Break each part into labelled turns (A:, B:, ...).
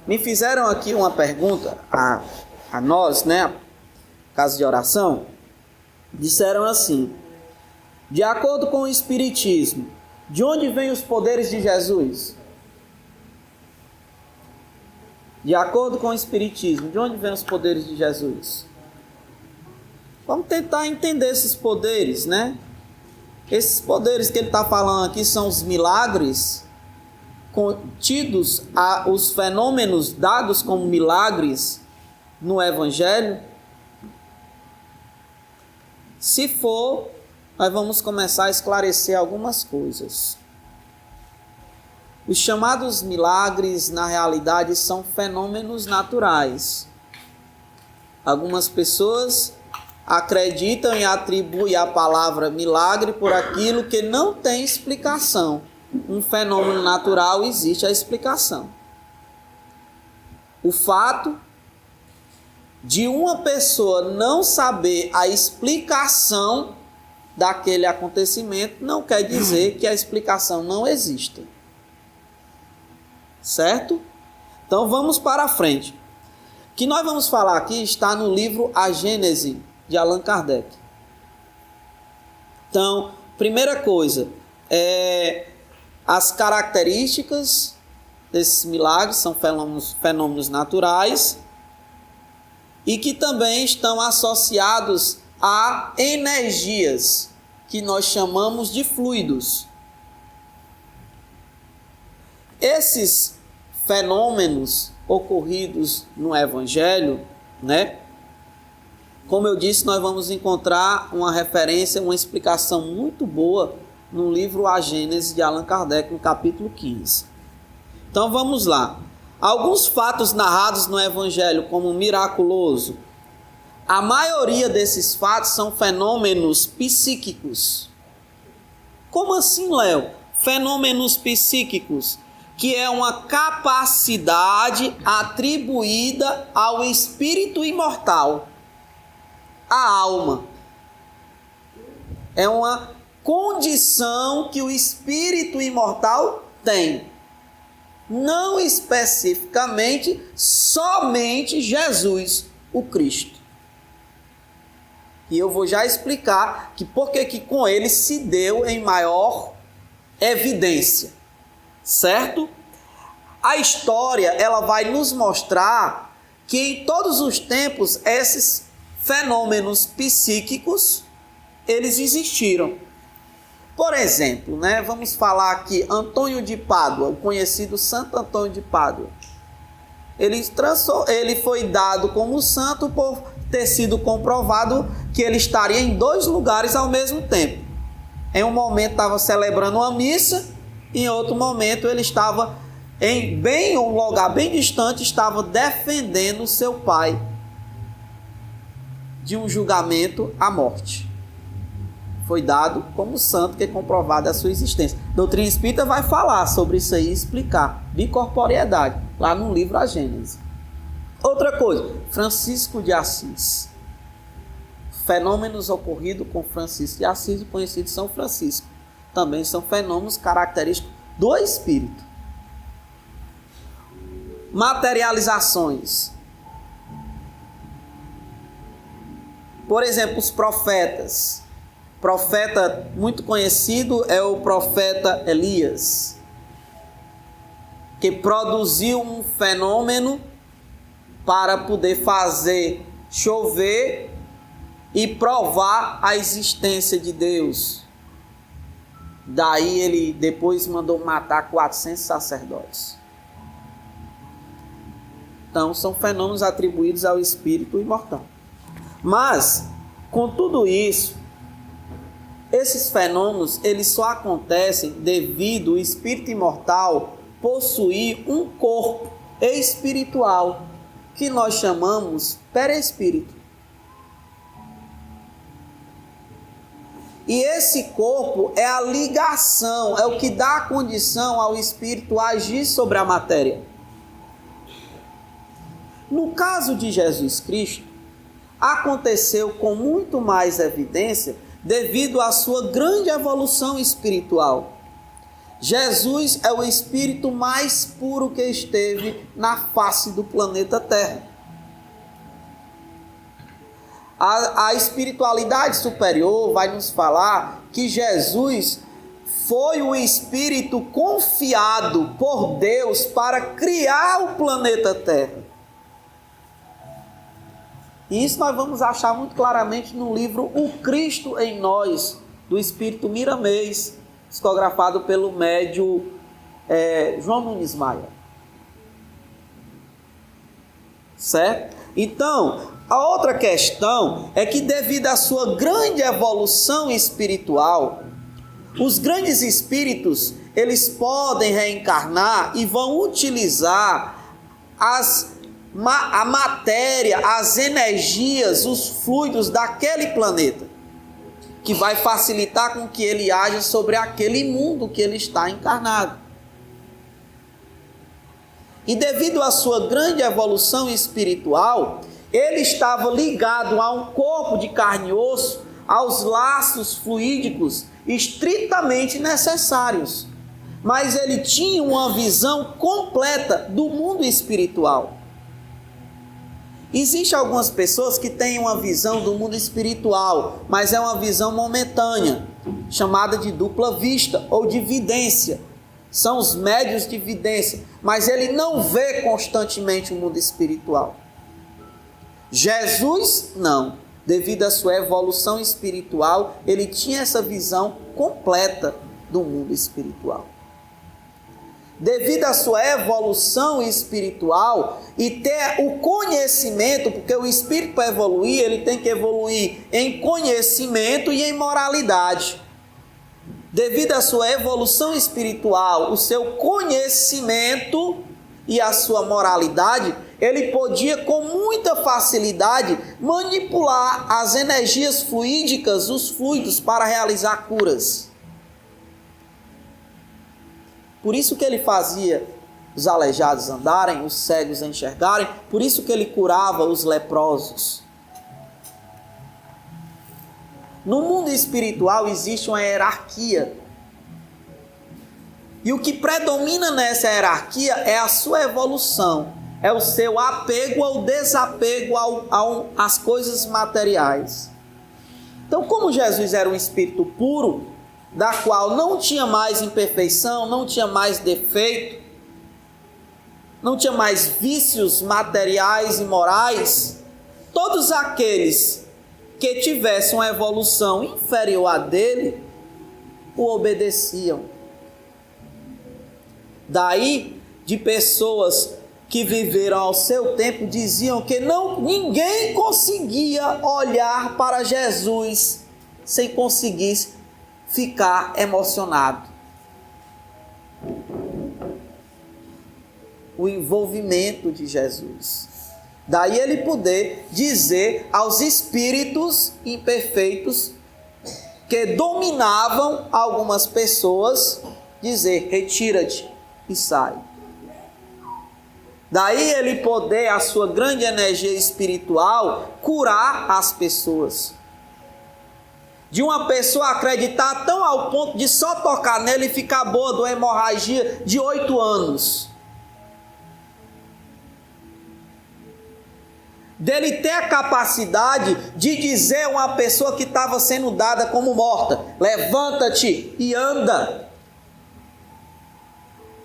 A: Me fizeram aqui uma pergunta a nós, né, casa de oração. Disseram assim: de acordo com o Espiritismo, de onde vêm os poderes de Jesus? De acordo com o Espiritismo, de onde vêm os poderes de Jesus? Vamos tentar entender esses poderes, né? Esses poderes que ele está falando aqui são os milagres contidos, os fenômenos dados como milagres no Evangelho. Se for, nós vamos começar a esclarecer algumas coisas. Os chamados milagres, na realidade, são fenômenos naturais. Algumas pessoas acreditam e atribuem a palavra milagre por aquilo que não tem explicação. Um fenômeno natural existe a explicação. O fato de uma pessoa não saber a explicação daquele acontecimento não quer dizer que a explicação não exista. Certo? Então vamos para a frente. O que nós vamos falar aqui está no livro A Gênese, de Allan Kardec. Então, primeira coisa, as características desses milagres são fenômenos naturais e que também estão associados a energias que nós chamamos de fluidos. Esses fenômenos ocorridos no Evangelho, né? Como eu disse, nós vamos encontrar uma referência, uma explicação muito boa no livro A Gênese de Allan Kardec, no capítulo 15. Então vamos lá. Alguns fatos narrados no Evangelho como miraculoso. A maioria desses fatos são fenômenos psíquicos. Como assim, Léo? Fenômenos psíquicos, que é uma capacidade atribuída ao espírito imortal, à alma. É uma condição que o espírito imortal tem. Não especificamente somente Jesus, o Cristo. E eu vou já explicar porque que com ele se deu em maior evidência. Certo? A história, ela vai nos mostrar que em todos os tempos esses fenômenos psíquicos, eles existiram. Por exemplo, né, vamos falar aqui Antônio de Pádua, o conhecido Santo Antônio de Pádua. Ele foi dado como santo por ter sido comprovado que ele estaria em 2 lugares ao mesmo tempo. Em um momento estava celebrando uma missa, e em outro momento ele estava em um lugar bem distante, estava defendendo seu pai de um julgamento à morte. Foi dado como santo, que é comprovada a sua existência. Doutrina Espírita vai falar sobre isso aí, explicar bicorporeidade, lá no livro A Gênese. Outra coisa, Francisco de Assis. Fenômenos ocorridos com Francisco de Assis, o conhecido São Francisco. Também são fenômenos característicos do espírito. Materializações. Por exemplo, os profetas. Profeta muito conhecido é o profeta Elias, que produziu um fenômeno para poder fazer chover e provar a existência de Deus. Daí ele depois mandou matar 400 sacerdotes. Então são fenômenos atribuídos ao espírito imortal. Mas, com tudo isso, esses fenômenos, eles só acontecem devido ao espírito imortal possuir um corpo espiritual, que nós chamamos perispírito. E esse corpo é a ligação, é o que dá a condição ao espírito agir sobre a matéria. No caso de Jesus Cristo, aconteceu com muito mais evidência devido à sua grande evolução espiritual. Jesus é o espírito mais puro que esteve na face do planeta Terra. A espiritualidade superior vai nos falar que Jesus foi o espírito confiado por Deus para criar o planeta Terra. E isso nós vamos achar muito claramente no livro O Cristo em Nós, do espírito Miramês, psicografado pelo médium João Nunes Maia. Certo? Então, a outra questão é que, devido à sua grande evolução espiritual, os grandes espíritos, eles podem reencarnar e vão utilizar a matéria, as energias, os fluidos daquele planeta, que vai facilitar com que ele haja sobre aquele mundo que ele está encarnado. E devido à sua grande evolução espiritual, ele estava ligado a um corpo de carne e osso, aos laços fluídicos estritamente necessários. Mas ele tinha uma visão completa do mundo espiritual. Existem algumas pessoas que têm uma visão do mundo espiritual, mas é uma visão momentânea, chamada de dupla vista ou de vidência. São os médios de vidência, mas ele não vê constantemente o mundo espiritual. Jesus, não. Devido à sua evolução espiritual, ele tinha essa visão completa do mundo espiritual. Devido à sua evolução espiritual e ter o conhecimento, porque o espírito para evoluir, ele tem que evoluir em conhecimento e em moralidade. Devido à sua evolução espiritual, o seu conhecimento e a sua moralidade, ele podia com muita facilidade manipular as energias fluídicas, os fluidos, para realizar curas. Por isso que ele fazia os aleijados andarem, os cegos enxergarem, por isso que ele curava os leprosos. No mundo espiritual existe uma hierarquia. E o que predomina nessa hierarquia é a sua evolução, é o seu apego ou desapego às coisas materiais. Então, como Jesus era um espírito puro, da qual não tinha mais imperfeição, não tinha mais defeito, não tinha mais vícios materiais e morais, todos aqueles que tivessem uma evolução inferior à dele, o obedeciam. Daí, de pessoas que viveram ao seu tempo, diziam que ninguém conseguia olhar para Jesus sem conseguir ficar emocionado. O envolvimento de Jesus. Daí ele poder dizer aos espíritos imperfeitos que dominavam algumas pessoas, dizer: retira-te e sai. Daí ele poder, a sua grande energia espiritual, curar as pessoas. De uma pessoa acreditar tão ao ponto de só tocar nele e ficar boa de uma hemorragia de 8 anos. Dele ter a capacidade de dizer a uma pessoa que estava sendo dada como morta: levanta-te e anda.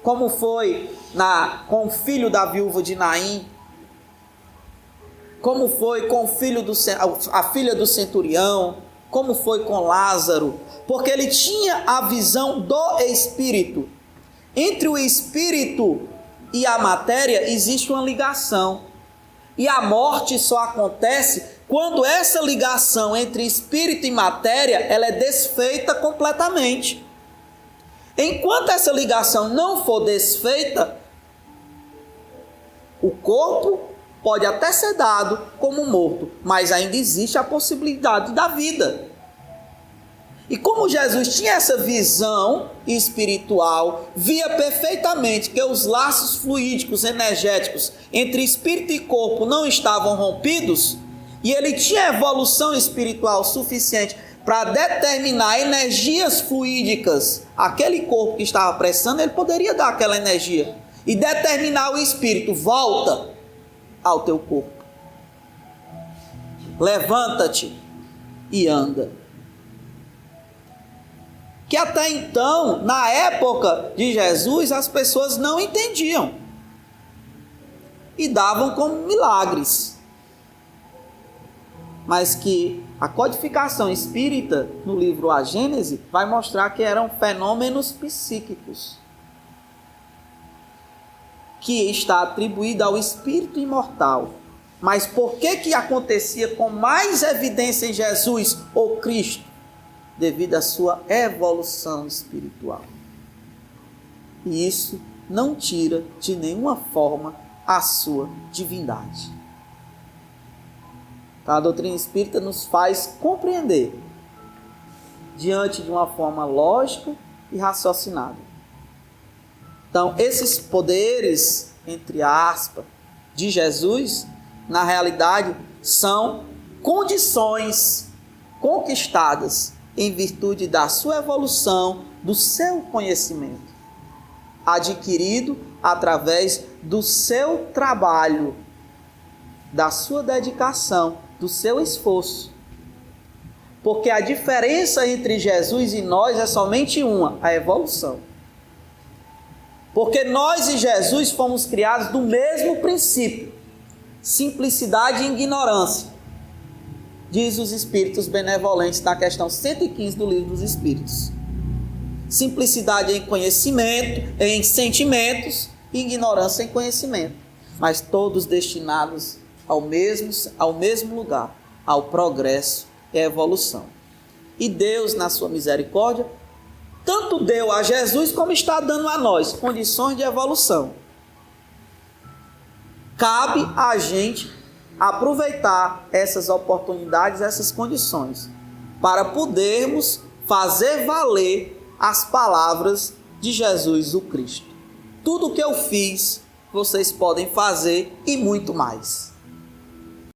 A: Como foi com o filho da viúva de Naim, como foi com a filha do centurião, como foi com Lázaro, porque ele tinha a visão do espírito. Entre o espírito e a matéria existe uma ligação, e a morte só acontece quando essa ligação entre espírito e matéria ela é desfeita completamente. Enquanto essa ligação não for desfeita, o corpo pode até ser dado como morto, mas ainda existe a possibilidade da vida. E como Jesus tinha essa visão espiritual, via perfeitamente que os laços fluídicos, energéticos entre espírito e corpo não estavam rompidos, e ele tinha evolução espiritual suficiente para determinar energias fluídicas, aquele corpo que estava prestando, ele poderia dar aquela energia e determinar o espírito: volta ao teu corpo, levanta-te e anda. Que até então, na época de Jesus, as pessoas não entendiam e davam como milagres, mas que a codificação espírita no livro A Gênese vai mostrar que eram fenômenos psíquicos, que está atribuído ao espírito imortal. Mas por que acontecia com mais evidência em Jesus ou Cristo? Devido à sua evolução espiritual. E isso não tira de nenhuma forma a sua divindade. A doutrina espírita nos faz compreender, diante de uma forma lógica e raciocinada. Então, esses poderes, entre aspas, de Jesus, na realidade, são condições conquistadas em virtude da sua evolução, do seu conhecimento, adquirido através do seu trabalho, da sua dedicação, do seu esforço. Porque a diferença entre Jesus e nós é somente uma: a evolução. Porque nós e Jesus fomos criados do mesmo princípio: simplicidade e ignorância. Diz os Espíritos Benevolentes na questão 115 do Livro dos Espíritos. Simplicidade em conhecimento, em sentimentos, e ignorância em conhecimento. Mas todos destinados ao mesmo lugar, ao progresso e à evolução. E Deus, na sua misericórdia, tanto deu a Jesus como está dando a nós condições de evolução. Cabe a gente aproveitar essas oportunidades, essas condições, para podermos fazer valer as palavras de Jesus o Cristo. Tudo o que eu fiz, vocês podem fazer e muito mais.